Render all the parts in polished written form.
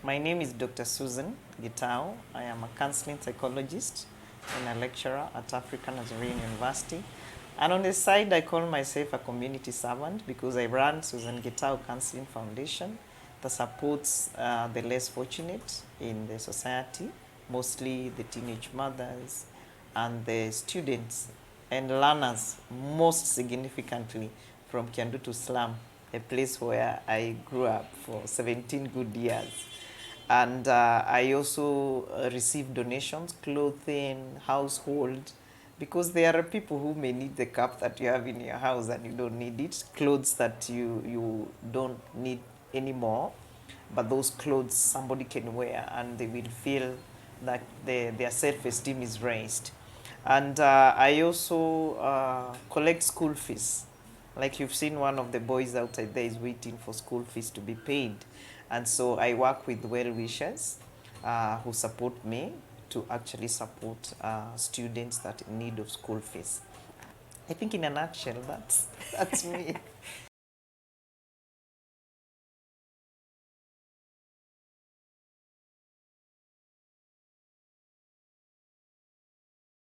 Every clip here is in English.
My name is Dr. Susan Gitau. I am a counseling psychologist and a lecturer at Africana University. And on the side, I call myself a community servant because I run Susan Gitau Counseling Foundation that supports the less fortunate in the society, mostly the teenage mothers and the students and learners, most significantly from Kiandu to Slum, a place where I grew up for 17 good years. And I also receive donations, clothing, household, because there are people who may need the cup that you have in your house and you don't need it, clothes that you don't need anymore, but those clothes somebody can wear and they will feel that their self-esteem is raised. And I also collect school fees. Like you've seen, one of the boys outside there is waiting for school fees to be paid. And so I work with well-wishers who support me to actually support students that in need of school fees. I think in a nutshell, that's me.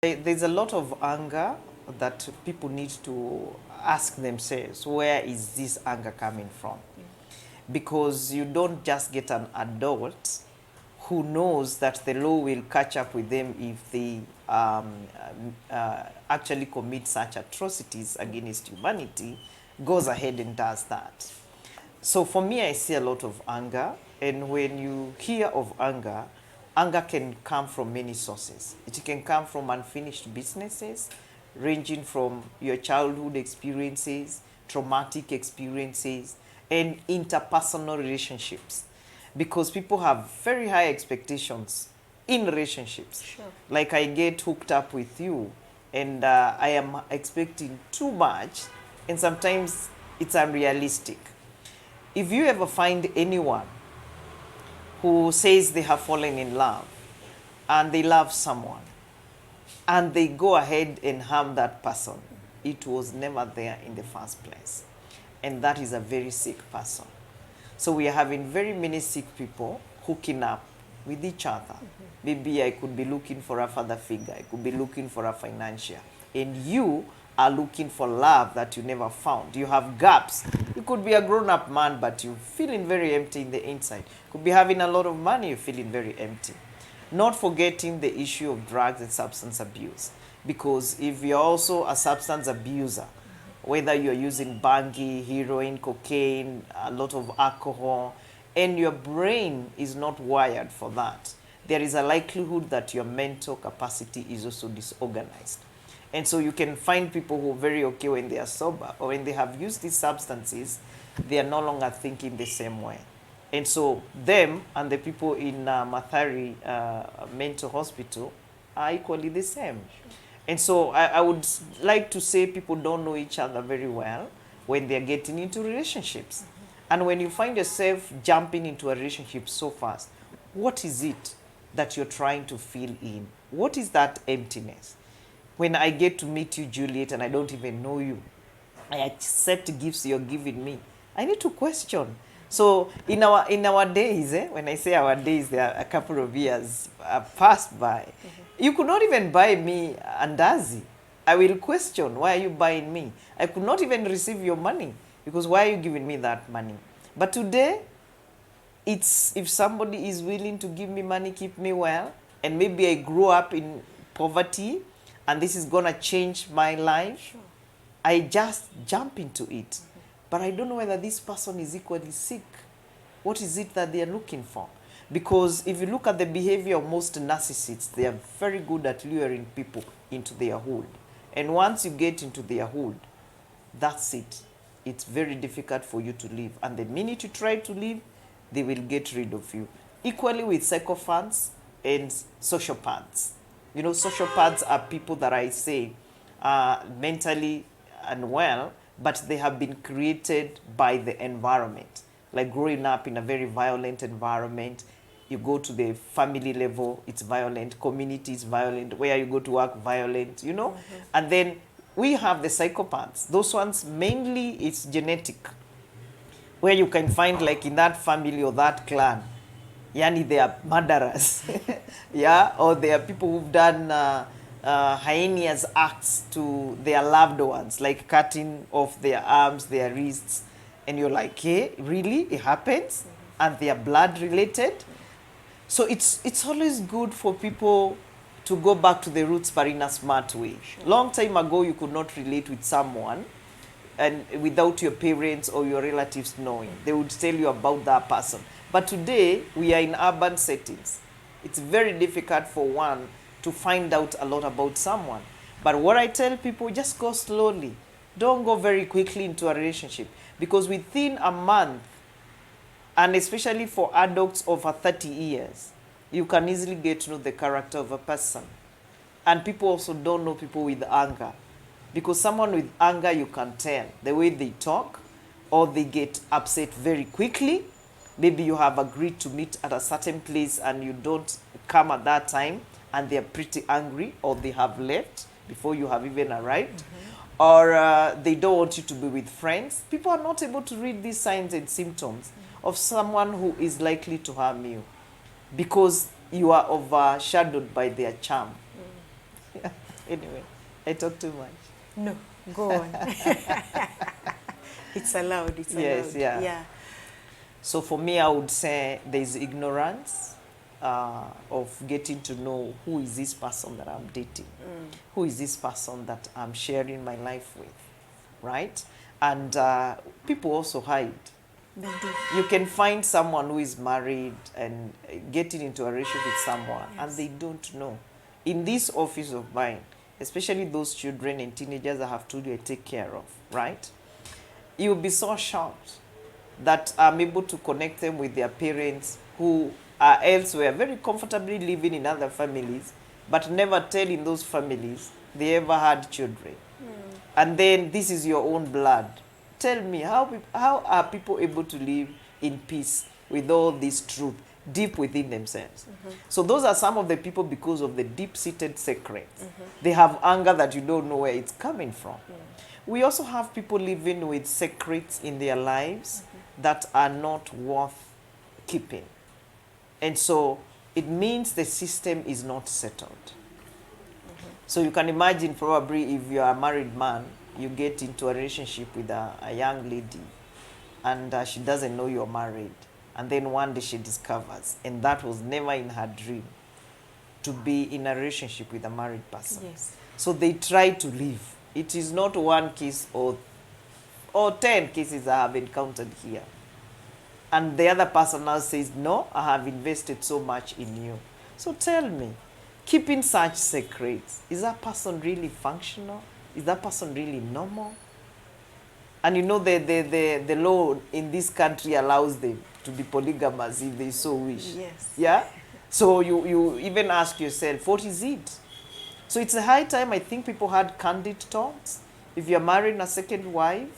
There's a lot of anger that people need to ask themselves, where is this anger coming from? Because you don't just get an adult who knows that the law will catch up with them if they actually commit such atrocities against humanity, goes ahead and does that. So for me, I see a lot of anger. And when you hear of anger, anger can come from many sources. It can come from unfinished businesses, ranging from your childhood experiences, traumatic experiences, and interpersonal relationships. Because people have very high expectations in relationships. Sure. Like I get hooked up with you and I am expecting too much, and sometimes it's unrealistic. If you ever find anyone who says they have fallen in love and they love someone and they go ahead and harm that person, it was never there in the first place. And that is a very sick person. So we are having very many sick people hooking up with each other. Maybe I could be looking for a father figure, I could be looking for a financial, and you are looking for love that you never found. You have gaps. You could be a grown-up man, but you're feeling very empty in the inside. Could be having a lot of money, you're feeling very empty. Not forgetting the issue of drugs and substance abuse. Because if you're also a substance abuser, whether you're using bangi, heroin, cocaine, a lot of alcohol, and your brain is not wired for that, there is a likelihood that your mental capacity is also disorganized. And so you can find people who are very okay when they are sober, or when they have used these substances, they are no longer thinking the same way. And so them and the people in Mathari Mental Hospital are equally the same. And so I would like to say people don't know each other very well when they're getting into relationships. And when you find yourself jumping into a relationship so fast, what is it that you're trying to fill in? What is that emptiness? When I get to meet you, Juliet, and I don't even know you, I accept gifts you're giving me, I need to question. So in our days, when I say our days, there are a couple of years passed by. You could not even buy me andazi. I will question, why are you buying me? I could not even receive your money, because why are you giving me that money? But today, it's if somebody is willing to give me money, keep me well, and maybe I grew up in poverty, and this is gonna change my life, Sure. I just jump into it. But I don't know whether this person is equally sick. What is it that they are looking for? Because if you look at the behavior of most narcissists, they are very good at luring people into their hold. And once you get into their hold, that's it. It's very difficult for you to leave. And the minute you try to leave, they will get rid of you. equally with psychopaths and sociopaths. You know, sociopaths are people that I say are mentally unwell, but they have been created by the environment. Like growing up in a very violent environment, you go to the family level, it's violent, community is violent, where you go to work, violent, you know? And then we have the psychopaths. Those ones, mainly it's genetic, where you can find like in that family or that clan, yani they are murderers, yeah, or they are people who've done heinous acts to their loved ones, like cutting off their arms, their wrists, and you're like, hey, really, it happens, and they are blood related. So it's always good for people to go back to the roots, but in a smart way. Sure. Long time ago, you could not relate with someone and without your parents or your relatives knowing. They would tell you about that person. But today, we are in urban settings. It's very difficult for one to find out a lot about someone. But what I tell people, just go slowly. Don't go very quickly into a relationship. Because within a month, and especially for adults over 30 years, you can easily get to know the character of a person. And people also don't know people with anger. Because someone with anger, you can tell the way they talk, or they get upset very quickly. Maybe you have agreed to meet at a certain place and you don't come at that time, and they're pretty angry, or they have left before you have even arrived. Or they don't want you to be with friends. People are not able to read these signs and symptoms of someone who is likely to harm you, because you are overshadowed by their charm. Yeah. Anyway, I talk too much. No, go on. It's allowed. It's allowed. Yes, yeah. Yeah. So for me, I would say there's ignorance of getting to know who is this person that I'm dating, who is this person that I'm sharing my life with, right? And people also hide. They do. You can find someone who is married and getting into a relationship with someone, and they don't know. In this office of mine, especially those children and teenagers I have told you I take care of, right? You'll be so shocked that I'm able to connect them with their parents who are elsewhere, very comfortably living in other families, but never tell in those families they ever had children. And then this is your own blood. Tell me, how are people able to live in peace with all this truth deep within themselves? So those are some of the people, because of the deep-seated secrets. They have anger that you don't know where it's coming from. We also have people living with secrets in their lives that are not worth keeping. And so it means the system is not settled. So you can imagine, probably, if you are a married man, you get into a relationship with a young lady, and she doesn't know you're married. And then one day she discovers, and that was never in her dream, to be in a relationship with a married person. Yes. So they try to leave. It is not one case or 10 cases I have encountered here. And the other person now says, no, I have invested so much in you. So tell me, keeping such secrets, is that person really functional? Is that person really normal? And you know, the law in this country allows them to be polygamous if they so wish. Yes. Yeah? So you even ask yourself, what is it? So it's a high time, I think, people had candid talks. If you're marrying a second wife,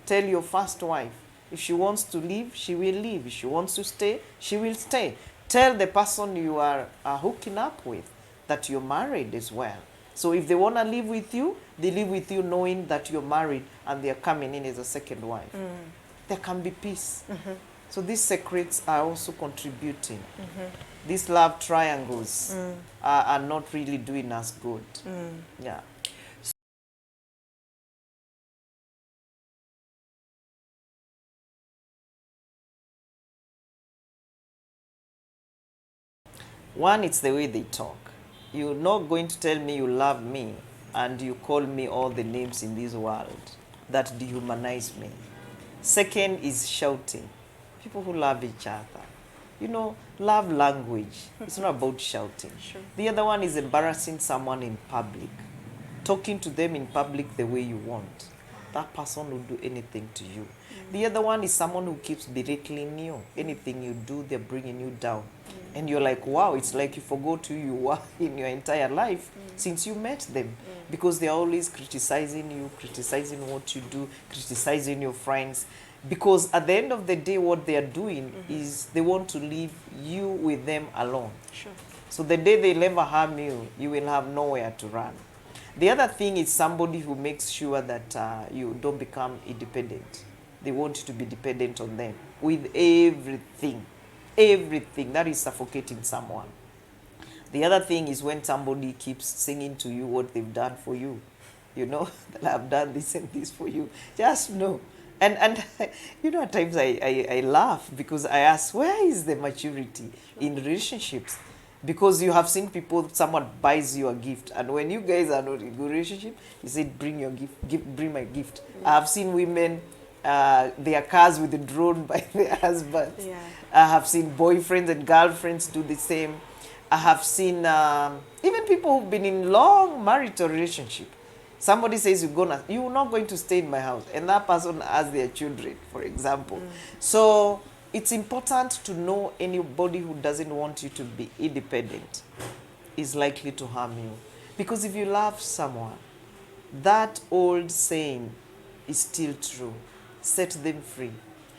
tell your first wife. If she wants to leave, she will leave. If she wants to stay, she will stay. Tell the person you are hooking up with that you're married as well. So if they want to live with you, they live with you knowing that you're married and they're coming in as a second wife. There can be peace. So these secrets are also contributing. These love triangles are not really doing us good. Yeah. One, it's the way they talk. You're not going to tell me you love me and you call me all the names in this world that dehumanize me. Second is shouting. People who love each other. You know, love language. It's not about shouting. Sure. The other one is embarrassing someone in public. Talking to them in public the way you want. that person will do anything to you. The other one is someone who keeps belittling you. Anything you do, they're bringing you down. And you're like, wow, it's like you forgot who you were in your entire life since you met them. Because they're always criticizing you, criticizing what you do, criticizing your friends. Because at the end of the day, what they are doing is they want to leave you with them alone. Sure. So the day they never harm you, you will have nowhere to run. The other thing is somebody who makes sure that you don't become independent. They want you to be dependent on them with everything. Everything. That is suffocating someone. The other thing is when somebody keeps singing to you what they've done for you. You know, that I've done this and this for you. Just know. And you know, at times I laugh because I ask, where is the maturity in relationships? Because you have seen people, someone buys you a gift, and when you guys are not in a good relationship, you say, bring your gift, bring my gift. I have seen women, their cars withdrawn by their husbands. Yeah. I have seen boyfriends and girlfriends do the same. I have seen even people who've been in long marital relationship. Somebody says you're not going to stay in my house, and that person has their children, for example. So it's important to know anybody who doesn't want you to be independent is likely to harm you. Because if you love someone, that old saying is still true. Set them free.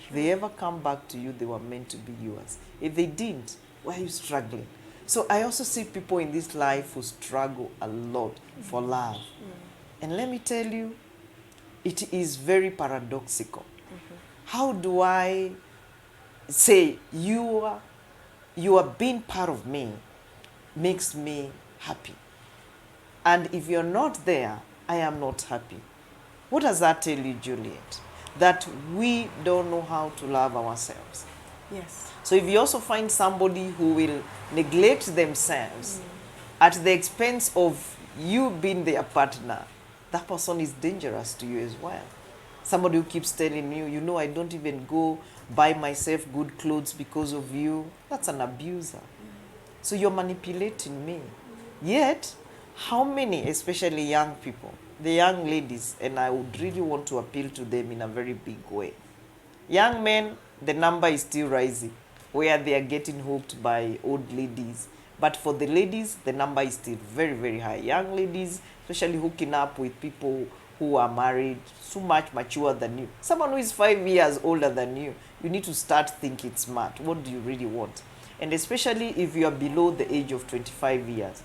If they ever come back to you, they were meant to be yours. If they didn't, why are you struggling? So I also see people in this life who struggle a lot for love. And let me tell you, it is very paradoxical. How do I say you are being part of me makes me happy, and if you're not there, I am not happy? What does that tell you, Juliet? That we don't know how to love ourselves. Yes. So if you also find somebody who will neglect themselves at the expense of you being their partner, that person is dangerous to you as well. Somebody who keeps telling you, you know, I don't even go buy myself good clothes because of you. That's an abuser. So you're manipulating me. Yet, how many, especially young people, the young ladies, and I would really want to appeal to them in a very big way. Young men, the number is still rising, where they are getting hooked by old ladies. But for the ladies, the number is still very, very high. Young ladies, especially hooking up with people who are married, so much mature than you. Someone who is 5 years older than you, you need to start thinking smart. What do you really want? And especially if you are below the age of 25 years.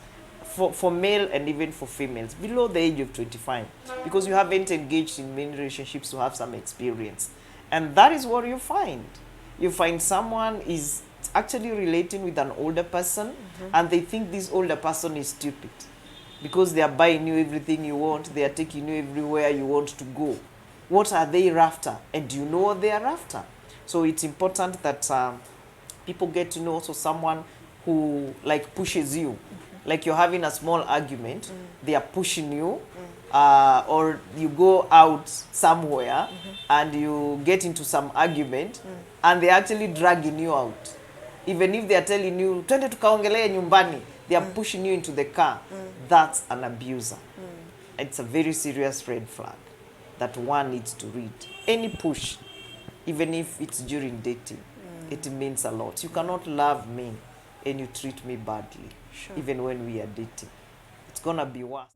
For male and even for females, below the age of 25. Because you haven't engaged in many relationships to have some experience. And that is what you find. You find someone is actually relating with an older person, and they think this older person is stupid. Because they are buying you everything you want, they are taking you everywhere you want to go. What are they after? And do you know what they are after? So it's important that people get to know also someone who like pushes you. Like you're having a small argument, they are pushing you, or you go out somewhere and you get into some argument, and they're actually dragging you out. Even if they are telling you, twende tukaongelee nyumbani, they are pushing you into the car. That's an abuser. It's a very serious red flag that one needs to read. Any push, even if it's during dating, it means a lot. You cannot love me and you treat me badly, even when we are dating. It's gonna be worse.